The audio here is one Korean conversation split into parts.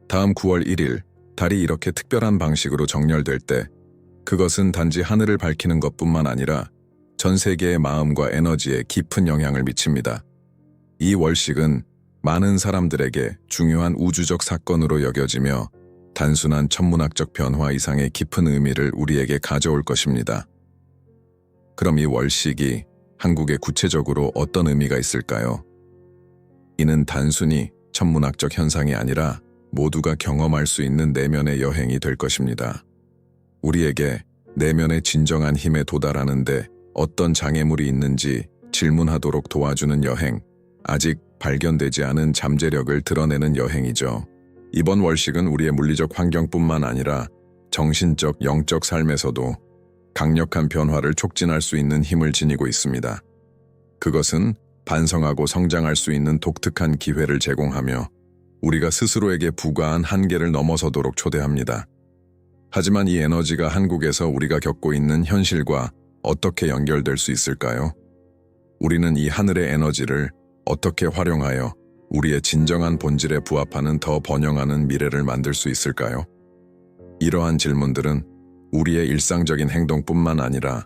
다음 9월 1일, 달이 이렇게 특별한 방식으로 정렬될 때 그것은 단지 하늘을 밝히는 것뿐만 아니라 전 세계의 마음과 에너지에 깊은 영향을 미칩니다. 이 월식은 많은 사람들에게 중요한 우주적 사건으로 여겨지며 단순한 천문학적 변화 이상의 깊은 의미를 우리에게 가져올 것입니다. 그럼 이 월식이 한국에 구체적으로 어떤 의미가 있을까요? 이는 단순히 천문학적 현상이 아니라 모두가 경험할 수 있는 내면의 여행이 될 것입니다. 우리에게 내면의 진정한 힘에 도달하는데 어떤 장애물이 있는지 질문하도록 도와주는 여행, 아직 발견되지 않은 잠재력을 드러내는 여행이죠. 이번 월식은 우리의 물리적 환경뿐만 아니라 정신적, 영적 삶에서도 강력한 변화를 촉진할 수 있는 힘을 지니고 있습니다. 그것은 반성하고 성장할 수 있는 독특한 기회를 제공하며 우리가 스스로에게 부과한 한계를 넘어서도록 초대합니다. 하지만 이 에너지가 한국에서 우리가 겪고 있는 현실과 어떻게 연결될 수 있을까요? 우리는 이 하늘의 에너지를 어떻게 활용하여 우리의 진정한 본질에 부합하는 더 번영하는 미래를 만들 수 있을까요? 이러한 질문들은 우리의 일상적인 행동뿐만 아니라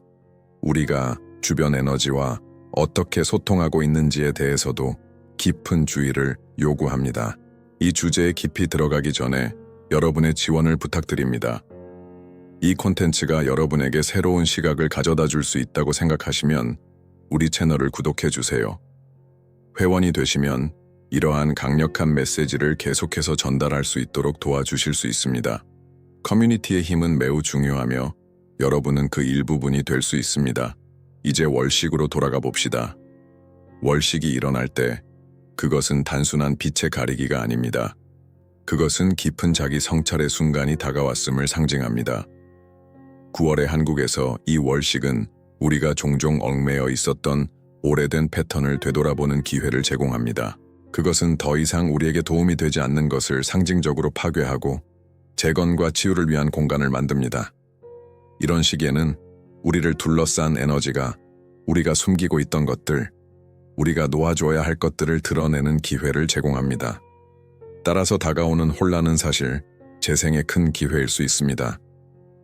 우리가 주변 에너지와 어떻게 소통하고 있는지에 대해서도 깊은 주의를 요구합니다. 이 주제에 깊이 들어가기 전에 여러분의 지원을 부탁드립니다. 이 콘텐츠가 여러분에게 새로운 시각을 가져다 줄 수 있다고 생각하시면 우리 채널을 구독해 주세요. 회원이 되시면 이러한 강력한 메시지를 계속해서 전달할 수 있도록 도와주실 수 있습니다. 커뮤니티의 힘은 매우 중요하며 여러분은 그 일부분이 될 수 있습니다. 이제 월식으로 돌아가 봅시다. 월식이 일어날 때 그것은 단순한 빛의 가리기가 아닙니다. 그것은 깊은 자기 성찰의 순간이 다가왔음을 상징합니다. 9월의 한국에서 이 월식은 우리가 종종 얽매여 있었던 오래된 패턴을 되돌아보는 기회를 제공합니다. 그것은 더 이상 우리에게 도움이 되지 않는 것을 상징적으로 파괴하고 재건과 치유를 위한 공간을 만듭니다. 이런 시기에는 우리를 둘러싼 에너지가 우리가 숨기고 있던 것들, 우리가 놓아줘야 할 것들을 드러내는 기회를 제공합니다. 따라서 다가오는 혼란은 사실 재생의 큰 기회일 수 있습니다.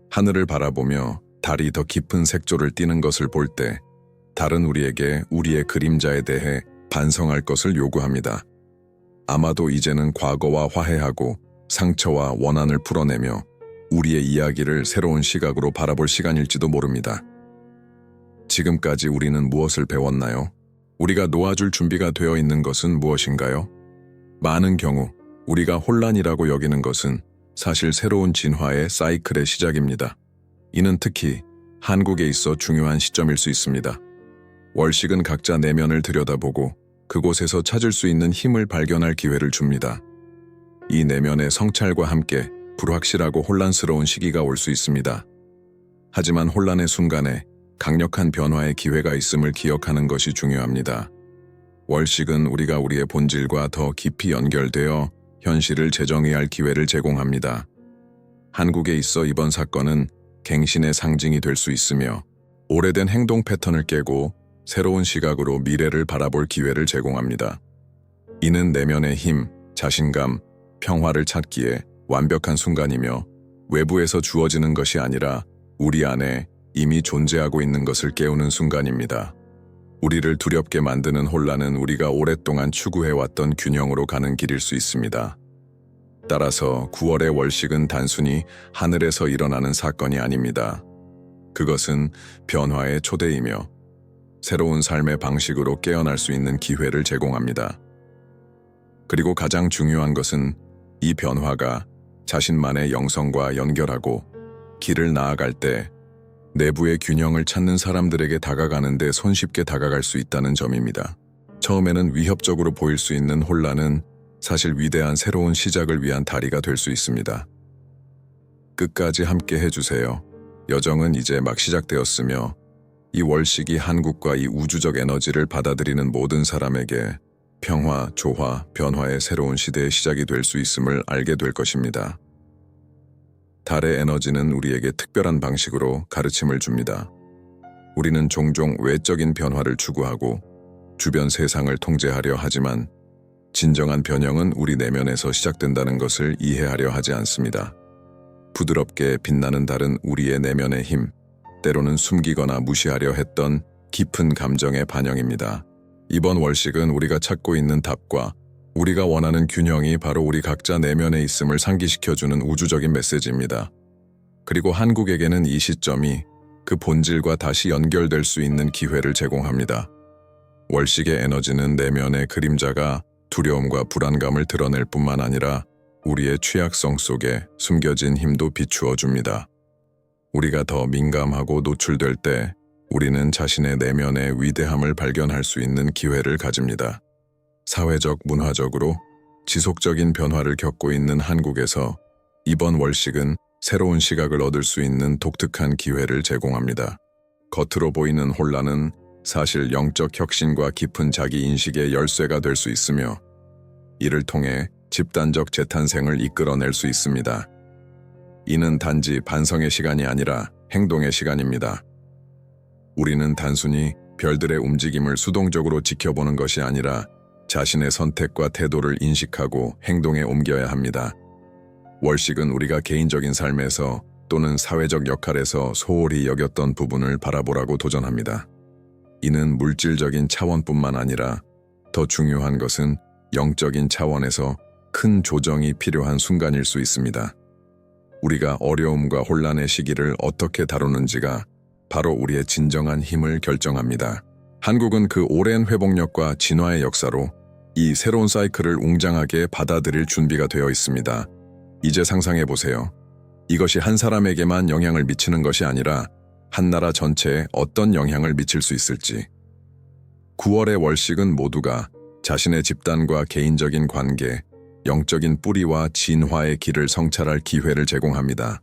하늘을 바라보며 달이 더 깊은 색조를 띠는 것을 볼 때 달은 우리에게 우리의 그림자에 대해 반성할 것을 요구합니다. 아마도 이제는 과거와 화해하고 상처와 원한을 풀어내며 우리의 이야기를 새로운 시각으로 바라볼 시간일지도 모릅니다. 지금까지 우리는 무엇을 배웠나요? 우리가 놓아줄 준비가 되어 있는 것은 무엇인가요? 많은 경우 우리가 혼란이라고 여기는 것은 사실 새로운 진화의 사이클의 시작입니다. 이는 특히 한국에 있어 중요한 시점일 수 있습니다. 월식은 각자 내면을 들여다보고 그곳에서 찾을 수 있는 힘을 발견할 기회를 줍니다. 이 내면의 성찰과 함께 불확실하고 혼란스러운 시기가 올 수 있습니다. 하지만 혼란의 순간에 강력한 변화의 기회가 있음을 기억하는 것이 중요합니다. 월식은 우리가 우리의 본질과 더 깊이 연결되어 현실을 재정의할 기회를 제공합니다. 한국에 있어 이번 사건은 갱신의 상징이 될 수 있으며 오래된 행동 패턴을 깨고 새로운 시각으로 미래를 바라볼 기회를 제공합니다. 이는 내면의 힘, 자신감, 평화를 찾기에 완벽한 순간이며 외부에서 주어지는 것이 아니라 우리 안에 이미 존재하고 있는 것을 깨우는 순간입니다. 우리를 두렵게 만드는 혼란은 우리가 오랫동안 추구해왔던 균형으로 가는 길일 수 있습니다. 따라서 9월의 월식은 단순히 하늘에서 일어나는 사건이 아닙니다. 그것은 변화의 초대이며 새로운 삶의 방식으로 깨어날 수 있는 기회를 제공합니다. 그리고 가장 중요한 것은 이 변화가 자신만의 영성과 연결하고 길을 나아갈 때 내부의 균형을 찾는 사람들에게 다가가는데 손쉽게 다가갈 수 있다는 점입니다. 처음에는 위협적으로 보일 수 있는 혼란은 사실 위대한 새로운 시작을 위한 다리가 될 수 있습니다. 끝까지 함께 해주세요. 여정은 이제 막 시작되었으며 이 월식이 한국과 이 우주적 에너지를 받아들이는 모든 사람에게 평화, 조화, 변화의 새로운 시대의 시작이 될 수 있음을 알게 될 것입니다. 달의 에너지는 우리에게 특별한 방식으로 가르침을 줍니다. 우리는 종종 외적인 변화를 추구하고 주변 세상을 통제하려 하지만 진정한 변형은 우리 내면에서 시작된다는 것을 이해하려 하지 않습니다. 부드럽게 빛나는 달은 우리의 내면의 힘, 때로는 숨기거나 무시하려 했던 깊은 감정의 반영입니다. 이번 월식은 우리가 찾고 있는 답과 우리가 원하는 균형이 바로 우리 각자 내면에 있음을 상기시켜주는 우주적인 메시지입니다. 그리고 한국에게는 이 시점이 그 본질과 다시 연결될 수 있는 기회를 제공합니다. 월식의 에너지는 내면의 그림자가 두려움과 불안감을 드러낼 뿐만 아니라 우리의 취약성 속에 숨겨진 힘도 비추어 줍니다. 우리가 더 민감하고 노출될 때 우리는 자신의 내면의 위대함을 발견할 수 있는 기회를 가집니다. 사회적, 문화적으로 지속적인 변화를 겪고 있는 한국에서 이번 월식은 새로운 시각을 얻을 수 있는 독특한 기회를 제공합니다. 겉으로 보이는 혼란은 사실 영적 혁신과 깊은 자기인식의 열쇠가 될 수 있으며 이를 통해 집단적 재탄생을 이끌어낼 수 있습니다. 이는 단지 반성의 시간이 아니라 행동의 시간입니다. 우리는 단순히 별들의 움직임을 수동적으로 지켜보는 것이 아니라 자신의 선택과 태도를 인식하고 행동에 옮겨야 합니다. 월식은 우리가 개인적인 삶에서 또는 사회적 역할에서 소홀히 여겼던 부분을 바라보라고 도전합니다. 이는 물질적인 차원뿐만 아니라 더 중요한 것은 영적인 차원에서 큰 조정이 필요한 순간일 수 있습니다. 우리가 어려움과 혼란의 시기를 어떻게 다루는지가 바로 우리의 진정한 힘을 결정합니다. 한국은 그 오랜 회복력과 진화의 역사로 이 새로운 사이클을 웅장하게 받아들일 준비가 되어 있습니다. 이제 상상해 보세요. 이것이 한 사람에게만 영향을 미치는 것이 아니라 한 나라 전체에 어떤 영향을 미칠 수 있을지. 9월의 월식은 모두가 자신의 집단과 개인적인 관계, 영적인 뿌리와 진화의 길을 성찰할 기회를 제공합니다.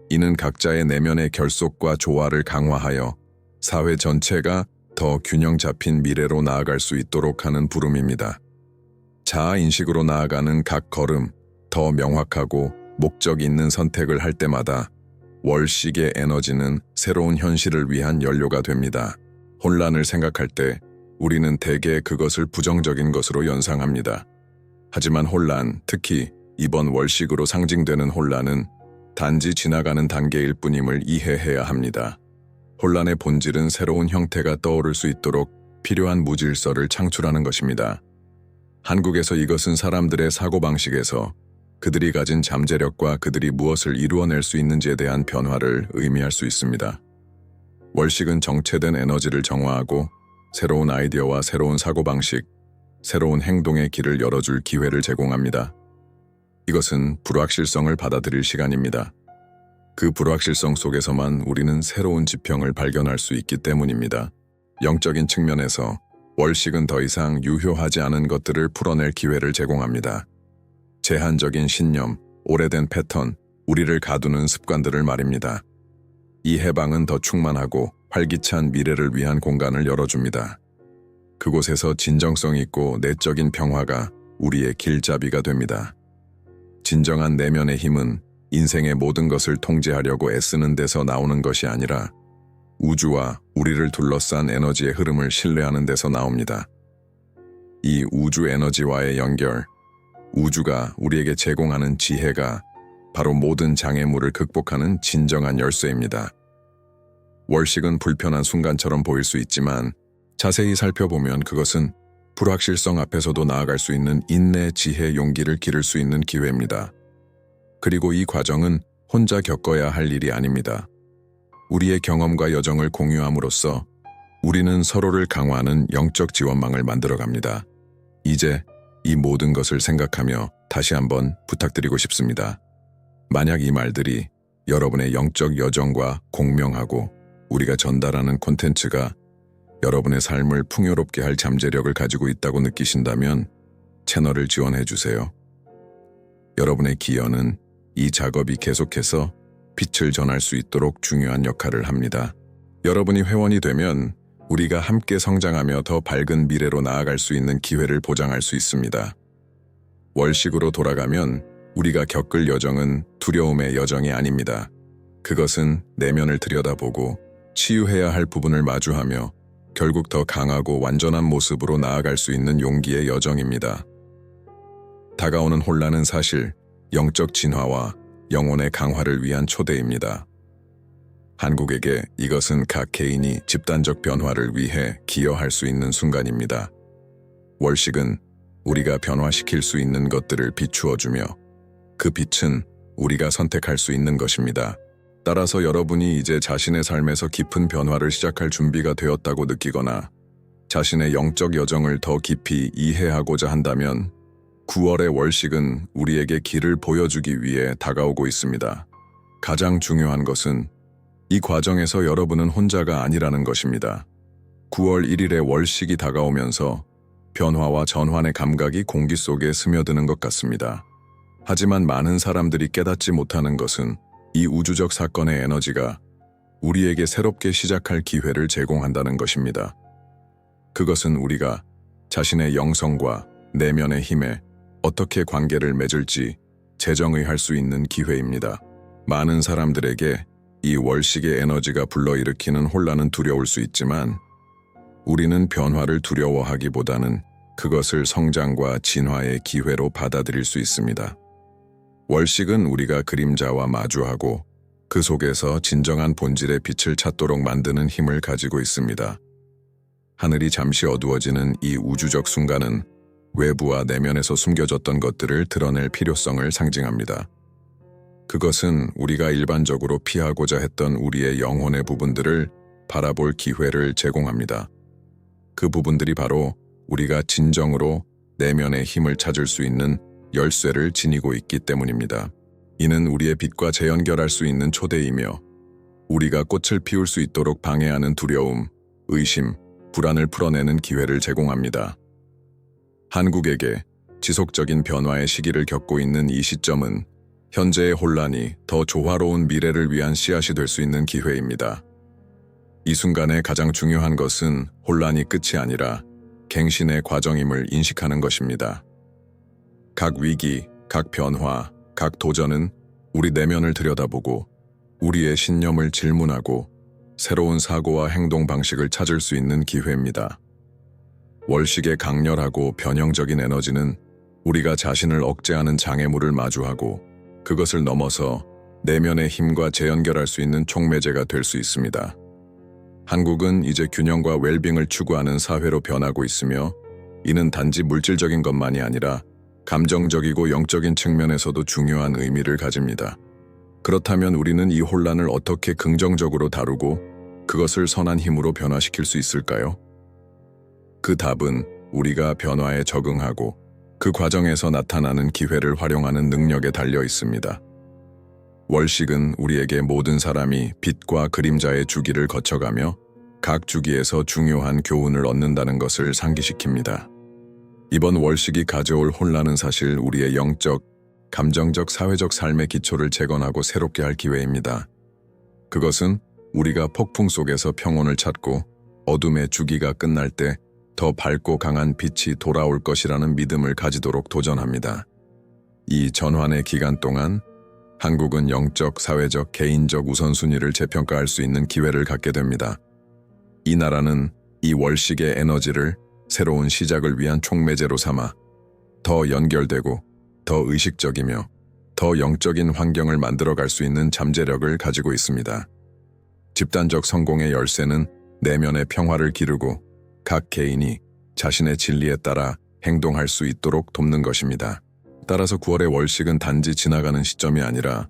이는 각자의 내면의 결속과 조화를 강화하여 사회 전체가 더 균형 잡힌 미래로 나아갈 수 있도록 하는 부름입니다. 자아인식으로 나아가는 각 걸음, 더 명확하고 목적 있는 선택을 할 때마다 월식의 에너지는 새로운 현실을 위한 연료가 됩니다. 혼란을 생각할 때 우리는 대개 그것을 부정적인 것으로 연상합니다. 하지만 혼란, 특히 이번 월식으로 상징되는 혼란은 단지 지나가는 단계일 뿐임을 이해해야 합니다. 혼란의 본질은 새로운 형태가 떠오를 수 있도록 필요한 무질서를 창출하는 것입니다. 한국에서 이것은 사람들의 사고방식에서 그들이 가진 잠재력과 그들이 무엇을 이루어낼 수 있는지에 대한 변화를 의미할 수 있습니다. 월식은 정체된 에너지를 정화하고 새로운 아이디어와 새로운 사고방식, 새로운 행동의 길을 열어줄 기회를 제공합니다. 이것은 불확실성을 받아들일 시간입니다. 그 불확실성 속에서만 우리는 새로운 지평을 발견할 수 있기 때문입니다. 영적인 측면에서 월식은 더 이상 유효하지 않은 것들을 풀어낼 기회를 제공합니다. 제한적인 신념, 오래된 패턴, 우리를 가두는 습관들을 말입니다. 이 해방은 더 충만하고 활기찬 미래를 위한 공간을 열어줍니다. 그곳에서 진정성 있고 내적인 평화가 우리의 길잡이가 됩니다. 진정한 내면의 힘은 인생의 모든 것을 통제하려고 애쓰는 데서 나오는 것이 아니라 우주와 우리를 둘러싼 에너지의 흐름을 신뢰하는 데서 나옵니다. 이 우주 에너지와의 연결, 우주가 우리에게 제공하는 지혜가 바로 모든 장애물을 극복하는 진정한 열쇠입니다. 월식은 불편한 순간처럼 보일 수 있지만 자세히 살펴보면 그것은 불확실성 앞에서도 나아갈 수 있는 인내, 지혜, 용기를 기를 수 있는 기회입니다. 그리고 이 과정은 혼자 겪어야 할 일이 아닙니다. 우리의 경험과 여정을 공유함으로써 우리는 서로를 강화하는 영적 지원망을 만들어갑니다. 이제 이 모든 것을 생각하며 다시 한번 부탁드리고 싶습니다. 만약 이 말들이 여러분의 영적 여정과 공명하고 우리가 전달하는 콘텐츠가 여러분의 삶을 풍요롭게 할 잠재력을 가지고 있다고 느끼신다면 채널을 지원해 주세요. 여러분의 기여는 이 작업이 계속해서 빛을 전할 수 있도록 중요한 역할을 합니다. 여러분이 회원이 되면 우리가 함께 성장하며 더 밝은 미래로 나아갈 수 있는 기회를 보장할 수 있습니다. 월식으로 돌아가면 우리가 겪을 여정은 두려움의 여정이 아닙니다. 그것은 내면을 들여다보고 치유해야 할 부분을 마주하며 결국 더 강하고 완전한 모습으로 나아갈 수 있는 용기의 여정입니다. 다가오는 혼란은 사실 영적 진화와 영혼의 강화를 위한 초대입니다. 한국에게 이것은 각 개인이 집단적 변화를 위해 기여할 수 있는 순간입니다. 월식은 우리가 변화시킬 수 있는 것들을 비추어주며 그 빛은 우리가 선택할 수 있는 것입니다. 따라서 여러분이 이제 자신의 삶에서 깊은 변화를 시작할 준비가 되었다고 느끼거나 자신의 영적 여정을 더 깊이 이해하고자 한다면 9월의 월식은 우리에게 길을 보여주기 위해 다가오고 있습니다. 가장 중요한 것은 이 과정에서 여러분은 혼자가 아니라는 것입니다. 9월 1일의 월식이 다가오면서 변화와 전환의 감각이 공기 속에 스며드는 것 같습니다. 하지만 많은 사람들이 깨닫지 못하는 것은 이 우주적 사건의 에너지가 우리에게 새롭게 시작할 기회를 제공한다는 것입니다. 그것은 우리가 자신의 영성과 내면의 힘에 어떻게 관계를 맺을지 재정의할 수 있는 기회입니다. 많은 사람들에게 이 월식의 에너지가 불러일으키는 혼란은 두려울 수 있지만 우리는 변화를 두려워하기보다는 그것을 성장과 진화의 기회로 받아들일 수 있습니다. 월식은 우리가 그림자와 마주하고 그 속에서 진정한 본질의 빛을 찾도록 만드는 힘을 가지고 있습니다. 하늘이 잠시 어두워지는 이 우주적 순간은 외부와 내면에서 숨겨졌던 것들을 드러낼 필요성을 상징합니다. 그것은 우리가 일반적으로 피하고자 했던 우리의 영혼의 부분들을 바라볼 기회를 제공합니다. 그 부분들이 바로 우리가 진정으로 내면의 힘을 찾을 수 있는 열쇠를 지니고 있기 때문입니다. 이는 우리의 빛과 재연결할 수 있는 초대이며 우리가 꽃을 피울 수 있도록 방해하는 두려움, 의심, 불안을 풀어내는 기회를 제공합니다. 한국에게 지속적인 변화의 시기를 겪고 있는 이 시점은 현재의 혼란이 더 조화로운 미래를 위한 씨앗이 될 수 있는 기회입니다. 이 순간에 가장 중요한 것은 혼란이 끝이 아니라 갱신의 과정임을 인식하는 것입니다. 각 위기, 각 변화, 각 도전은 우리 내면을 들여다보고 우리의 신념을 질문하고 새로운 사고와 행동 방식을 찾을 수 있는 기회입니다. 월식의 강렬하고 변형적인 에너지는 우리가 자신을 억제하는 장애물을 마주하고 그것을 넘어서 내면의 힘과 재연결할 수 있는 촉매제가 될 수 있습니다. 한국은 이제 균형과 웰빙을 추구하는 사회로 변하고 있으며 이는 단지 물질적인 것만이 아니라 감정적이고 영적인 측면에서도 중요한 의미를 가집니다. 그렇다면 우리는 이 혼란을 어떻게 긍정적으로 다루고 그것을 선한 힘으로 변화시킬 수 있을까요? 그 답은 우리가 변화에 적응하고 그 과정에서 나타나는 기회를 활용하는 능력에 달려 있습니다. 월식은 우리에게 모든 사람이 빛과 그림자의 주기를 거쳐가며 각 주기에서 중요한 교훈을 얻는다는 것을 상기시킵니다. 이번 월식이 가져올 혼란은 사실 우리의 영적, 감정적, 사회적 삶의 기초를 재건하고 새롭게 할 기회입니다. 그것은 우리가 폭풍 속에서 평온을 찾고 어둠의 주기가 끝날 때 더 밝고 강한 빛이 돌아올 것이라는 믿음을 가지도록 도전합니다. 이 전환의 기간 동안 한국은 영적, 사회적, 개인적 우선순위를 재평가할 수 있는 기회를 갖게 됩니다. 이 나라는 이 월식의 에너지를 새로운 시작을 위한 촉매제로 삼아 더 연결되고 더 의식적이며 더 영적인 환경을 만들어갈 수 있는 잠재력을 가지고 있습니다. 집단적 성공의 열쇠는 내면의 평화를 기르고 각 개인이 자신의 진리에 따라 행동할 수 있도록 돕는 것입니다. 따라서 9월의 월식은 단지 지나가는 시점이 아니라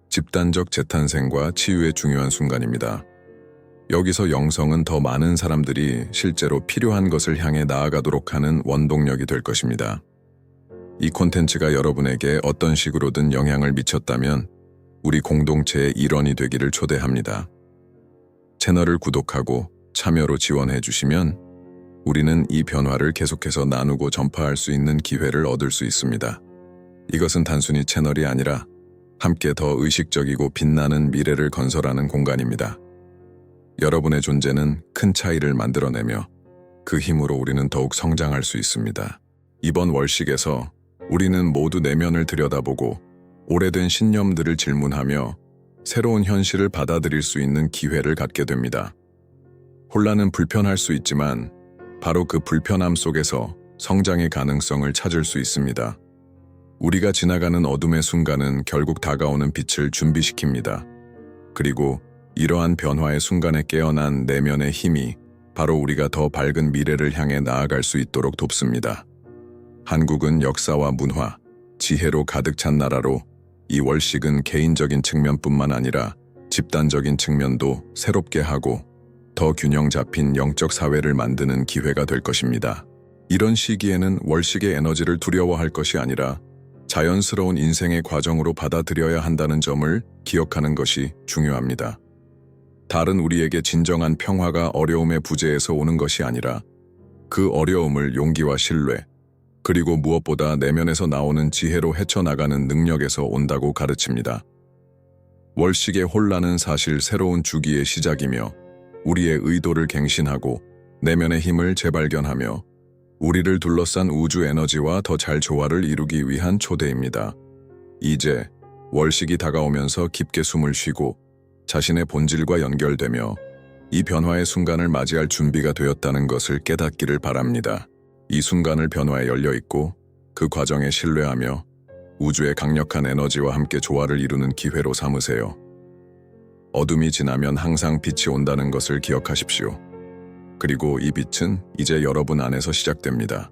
집단적 재탄생과 치유의 중요한 순간입니다. 여기서 영성은 더 많은 사람들이 실제로 필요한 것을 향해 나아가도록 하는 원동력이 될 것입니다. 이 콘텐츠가 여러분에게 어떤 식으로든 영향을 미쳤다면 우리 공동체의 일원이 되기를 초대합니다. 채널을 구독하고 참여로 지원해 주시면 우리는 이 변화를 계속해서 나누고 전파할 수 있는 기회를 얻을 수 있습니다. 이것은 단순히 채널이 아니라 함께 더 의식적이고 빛나는 미래를 건설하는 공간입니다. 여러분의 존재는 큰 차이를 만들어내며 그 힘으로 우리는 더욱 성장할 수 있습니다. 이번 월식에서 우리는 모두 내면을 들여다보고 오래된 신념들을 질문하며 새로운 현실을 받아들일 수 있는 기회를 갖게 됩니다. 혼란은 불편할 수 있지만 바로 그 불편함 속에서 성장의 가능성을 찾을 수 있습니다. 우리가 지나가는 어둠의 순간은 결국 다가오는 빛을 준비시킵니다. 그리고 이러한 변화의 순간에 깨어난 내면의 힘이 바로 우리가 더 밝은 미래를 향해 나아갈 수 있도록 돕습니다. 한국은 역사와 문화, 지혜로 가득 찬 나라로 이 월식은 개인적인 측면뿐만 아니라 집단적인 측면도 새롭게 하고 더 균형 잡힌 영적 사회를 만드는 기회가 될 것입니다. 이런 시기에는 월식의 에너지를 두려워할 것이 아니라 자연스러운 인생의 과정으로 받아들여야 한다는 점을 기억하는 것이 중요합니다. 달은 우리에게 진정한 평화가 어려움의 부재에서 오는 것이 아니라 그 어려움을 용기와 신뢰, 그리고 무엇보다 내면에서 나오는 지혜로 헤쳐나가는 능력에서 온다고 가르칩니다. 월식의 혼란은 사실 새로운 주기의 시작이며 우리의 의도를 갱신하고 내면의 힘을 재발견하며 우리를 둘러싼 우주 에너지와 더 잘 조화를 이루기 위한 초대입니다. 이제 월식이 다가오면서 깊게 숨을 쉬고 자신의 본질과 연결되며 이 변화의 순간을 맞이할 준비가 되었다는 것을 깨닫기를 바랍니다. 이 순간을 변화에 열려있고 그 과정에 신뢰하며 우주의 강력한 에너지와 함께 조화를 이루는 기회로 삼으세요. 어둠이 지나면 항상 빛이 온다는 것을 기억하십시오. 그리고 이 빛은 이제 여러분 안에서 시작됩니다.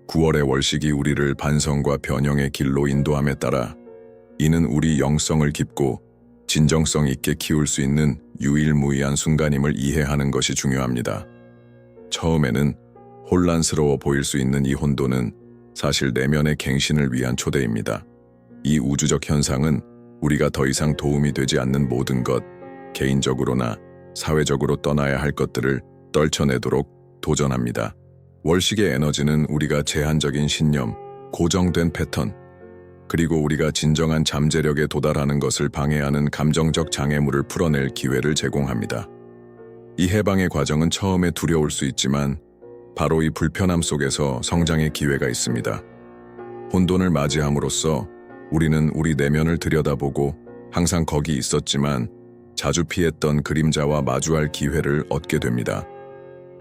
9월의 월식이 우리를 반성과 변형의 길로 인도함에 따라 이는 우리 영성을 깊고 진정성 있게 키울 수 있는 유일무이한 순간임을 이해하는 것이 중요합니다. 처음에는 혼란스러워 보일 수 있는 이 혼돈은 사실 내면의 갱신을 위한 초대입니다. 이 우주적 현상은 우리가 더 이상 도움이 되지 않는 모든 것, 개인적으로나 사회적으로 떠나야 할 것들을 떨쳐내도록 도전합니다. 월식의 에너지는 우리가 제한적인 신념, 고정된 패턴, 그리고 우리가 진정한 잠재력에 도달하는 것을 방해하는 감정적 장애물을 풀어낼 기회를 제공합니다. 이 해방의 과정은 처음에 두려울 수 있지만 바로 이 불편함 속에서 성장의 기회가 있습니다. 혼돈을 맞이함으로써 우리는 우리 내면을 들여다보고 항상 거기 있었지만 자주 피했던 그림자와 마주할 기회를 얻게 됩니다.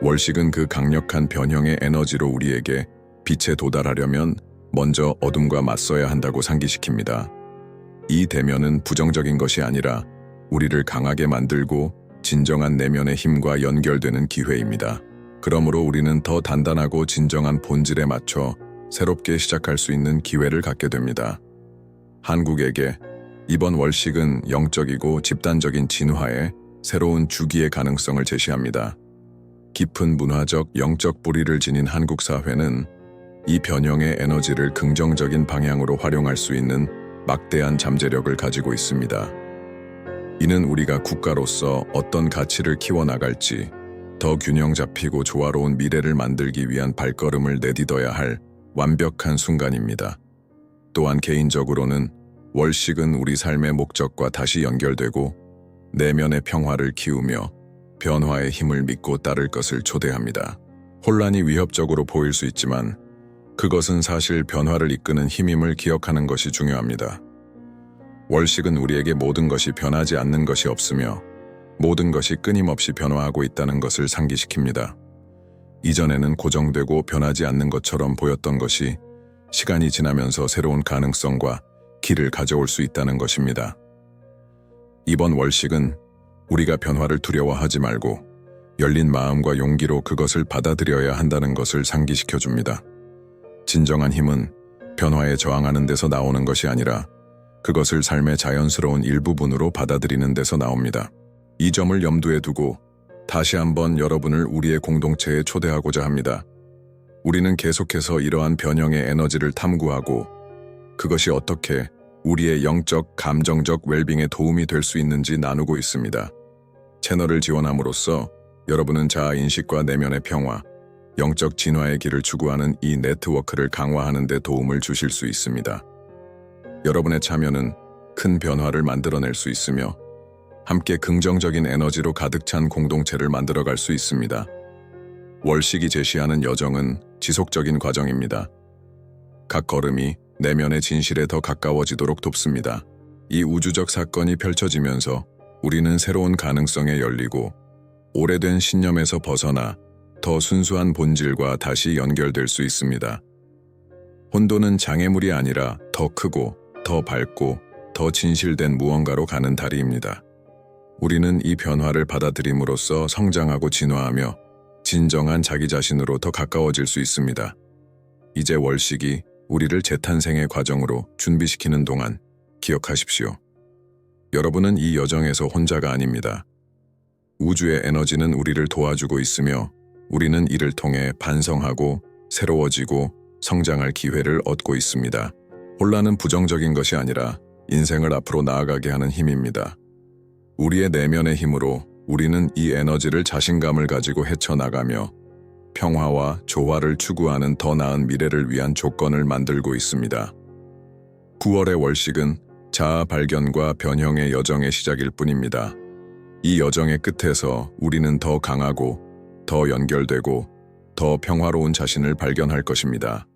월식은 그 강력한 변형의 에너지로 우리에게 빛에 도달하려면 먼저 어둠과 맞서야 한다고 상기시킵니다. 이 대면은 부정적인 것이 아니라 우리를 강하게 만들고 진정한 내면의 힘과 연결되는 기회입니다. 그러므로 우리는 더 단단하고 진정한 본질에 맞춰 새롭게 시작할 수 있는 기회를 갖게 됩니다. 한국에게 이번 월식은 영적이고 집단적인 진화의 새로운 주기의 가능성을 제시합니다. 깊은 문화적, 영적 뿌리를 지닌 한국 사회는 이 변형의 에너지를 긍정적인 방향으로 활용할 수 있는 막대한 잠재력을 가지고 있습니다. 이는 우리가 국가로서 어떤 가치를 키워나갈지 더 균형 잡히고 조화로운 미래를 만들기 위한 발걸음을 내딛어야 할 완벽한 순간입니다. 또한 개인적으로는 월식은 우리 삶의 목적과 다시 연결되고 내면의 평화를 키우며 변화의 힘을 믿고 따를 것을 초대합니다. 혼란이 위협적으로 보일 수 있지만 그것은 사실 변화를 이끄는 힘임을 기억하는 것이 중요합니다. 월식은 우리에게 모든 것이 변하지 않는 것이 없으며 모든 것이 끊임없이 변화하고 있다는 것을 상기시킵니다. 이전에는 고정되고 변하지 않는 것처럼 보였던 것이 시간이 지나면서 새로운 가능성과 길을 가져올 수 있다는 것입니다. 이번 월식은 우리가 변화를 두려워하지 말고 열린 마음과 용기로 그것을 받아들여야 한다는 것을 상기시켜줍니다. 진정한 힘은 변화에 저항하는 데서 나오는 것이 아니라 그것을 삶의 자연스러운 일부분으로 받아들이는 데서 나옵니다. 이 점을 염두에 두고 다시 한번 여러분을 우리의 공동체에 초대하고자 합니다. 우리는 계속해서 이러한 변형의 에너지를 탐구하고 그것이 어떻게 우리의 영적, 감정적 웰빙에 도움이 될 수 있는지 나누고 있습니다. 채널을 지원함으로써 여러분은 자아인식과 내면의 평화, 영적 진화의 길을 추구하는 이 네트워크를 강화하는 데 도움을 주실 수 있습니다. 여러분의 참여는 큰 변화를 만들어낼 수 있으며 함께 긍정적인 에너지로 가득 찬 공동체를 만들어갈 수 있습니다. 월식이 제시하는 여정은 지속적인 과정입니다. 각 걸음이 내면의 진실에 더 가까워지도록 돕습니다. 이 우주적 사건이 펼쳐지면서 우리는 새로운 가능성에 열리고 오래된 신념에서 벗어나 더 순수한 본질과 다시 연결될 수 있습니다. 혼돈은 장애물이 아니라 더 크고, 더 밝고, 더 진실된 무언가로 가는 다리입니다. 우리는 이 변화를 받아들임으로써 성장하고 진화하며 진정한 자기 자신으로 더 가까워질 수 있습니다. 이제 월식이 우리를 재탄생의 과정으로 준비시키는 동안 기억하십시오. 여러분은 이 여정에서 혼자가 아닙니다. 우주의 에너지는 우리를 도와주고 있으며 우리는 이를 통해 반성하고 새로워지고 성장할 기회를 얻고 있습니다. 혼란은 부정적인 것이 아니라 인생을 앞으로 나아가게 하는 힘입니다. 우리의 내면의 힘으로 우리는 이 에너지를 자신감을 가지고 헤쳐나가며 평화와 조화를 추구하는 더 나은 미래를 위한 조건을 만들고 있습니다. 9월의 월식은 자아 발견과 변형의 여정의 시작일 뿐입니다. 이 여정의 끝에서 우리는 더 강하고, 더 연결되고, 더 평화로운 자신을 발견할 것입니다.